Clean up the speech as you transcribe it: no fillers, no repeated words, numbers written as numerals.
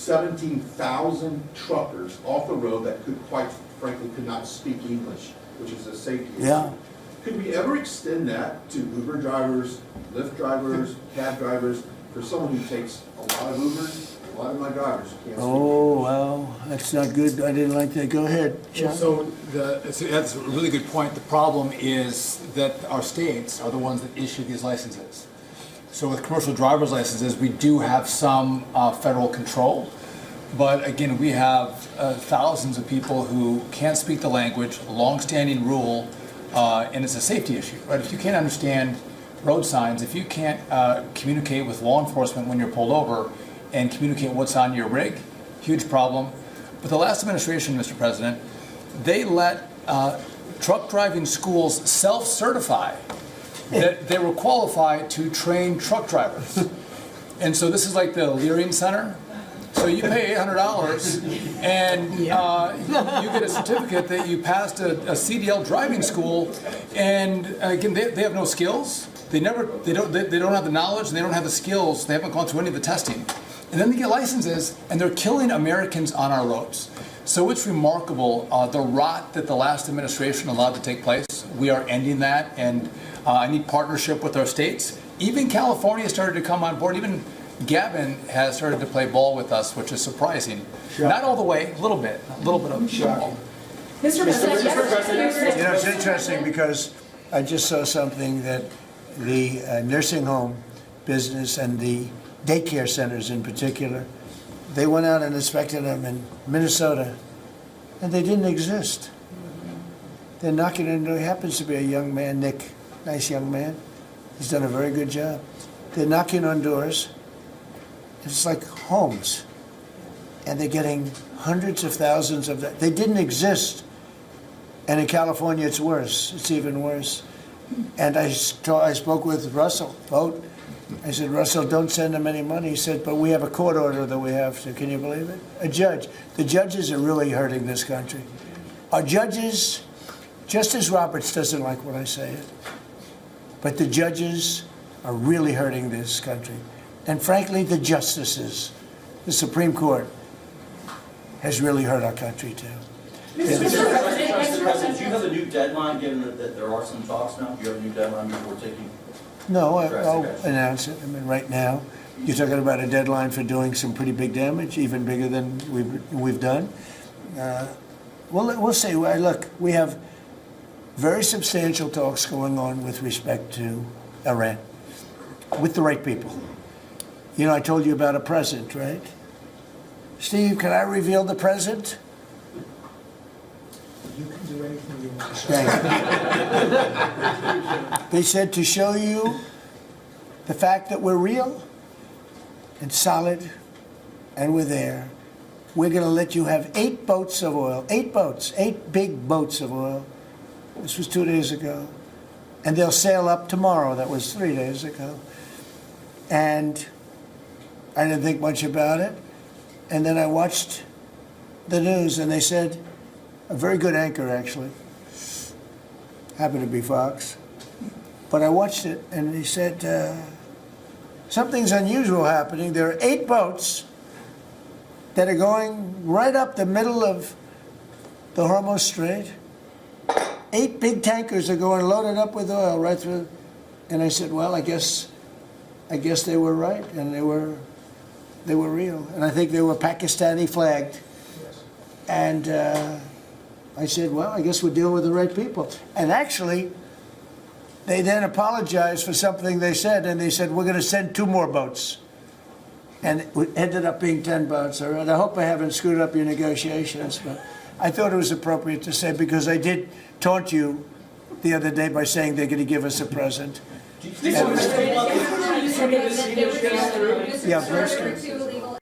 17,000 truckers off the road that quite frankly could not speak English, which is a safety issue. Yeah. Could we ever extend that to Uber drivers, Lyft drivers, cab drivers, for someone who takes a lot of Ubers? A lot of my drivers can't speak Oh, well, that's not good. I didn't like that. Go ahead, John. So that's a really good point. The problem is that our states are the ones that issue these licenses. So with commercial driver's licenses, we do have some federal control. But again, we have thousands of people who can't speak the language, long-standing rule, and it's a safety issue, right? If you can't understand road signs, if you can't communicate with law enforcement when you're pulled over and communicate what's on your rig, huge problem. But the last administration, Mr. President, they let truck driving schools self-certify that they were qualified to train truck drivers. And so this is like the Leering Center. So you pay $800 and you get a certificate that you passed a CDL driving school, and again, they have no skills. They don't have the knowledge, and they don't have the skills. They haven't gone through any of the testing. And then they get licenses, and they're killing Americans on our roads. So it's remarkable, the rot that the last administration allowed to take place. We are ending that, and I need partnership with our states. Even California started to come on board. Even Gavin has started to play ball with us, which is surprising. Shocking. Not all the way, a little bit of ball. Mr. President, You know, it's interesting because I just saw something that the nursing home business and the daycare centers in particular, they went out and inspected them in Minnesota, and they didn't exist. They're knocking in. There happens to be a young man, Nick, nice young man. He's done a very good job. They're knocking on doors. It's like homes, and they're getting hundreds of thousands of that. They didn't exist, and in California it's worse. It's even worse. And I spoke with Russell Vogt. I said, Russell, don't send them any money. He said, but we have a court order that we have to. Can you believe it? A judge. The judges are really hurting this country. Our judges, Justice Roberts doesn't like when I say it, but the judges are really hurting this country. And frankly, the justices, the Supreme Court, has really hurt our country too. Mr. President, do you have a new deadline, given that there are some talks now? Do you have a new deadline before taking? No, I'll announce it. I mean, right now, you're talking about a deadline for doing some pretty big damage, even bigger than we've done. We'll see. Look, we have very substantial talks going on with respect to Iran, with the right people. You know, I told you about a present, right? Steve, can I reveal the present? You can do anything you want to say. They said to show you the fact that we're real and solid and we're there, we're going to let you have 8 boats of oil, 8 boats, 8 big boats of oil. This was 2 days ago. And they'll sail up tomorrow. That was 3 days ago. And I didn't think much about it. And then I watched the news, and they said, a very good anchor, actually, happened to be Fox. But I watched it, and he said, something's unusual happening. There are 8 boats that are going right up the middle of the Hormuz Strait. 8 big tankers are going loaded up with oil right through. And I said, well, I guess they were right, and they were real. And I think they were Pakistani flagged. Yes. And I said, well, I guess we're dealing with the right people. And actually, they then apologized for something they said, and they said, we're going to send 2 more boats. And it ended up being 10 boats. All right? I hope I haven't screwed up your negotiations, but I thought it was appropriate to say, because I did taunt you the other day by saying they're going to give us a present. Mr. President, Yeah, there were 2 illegal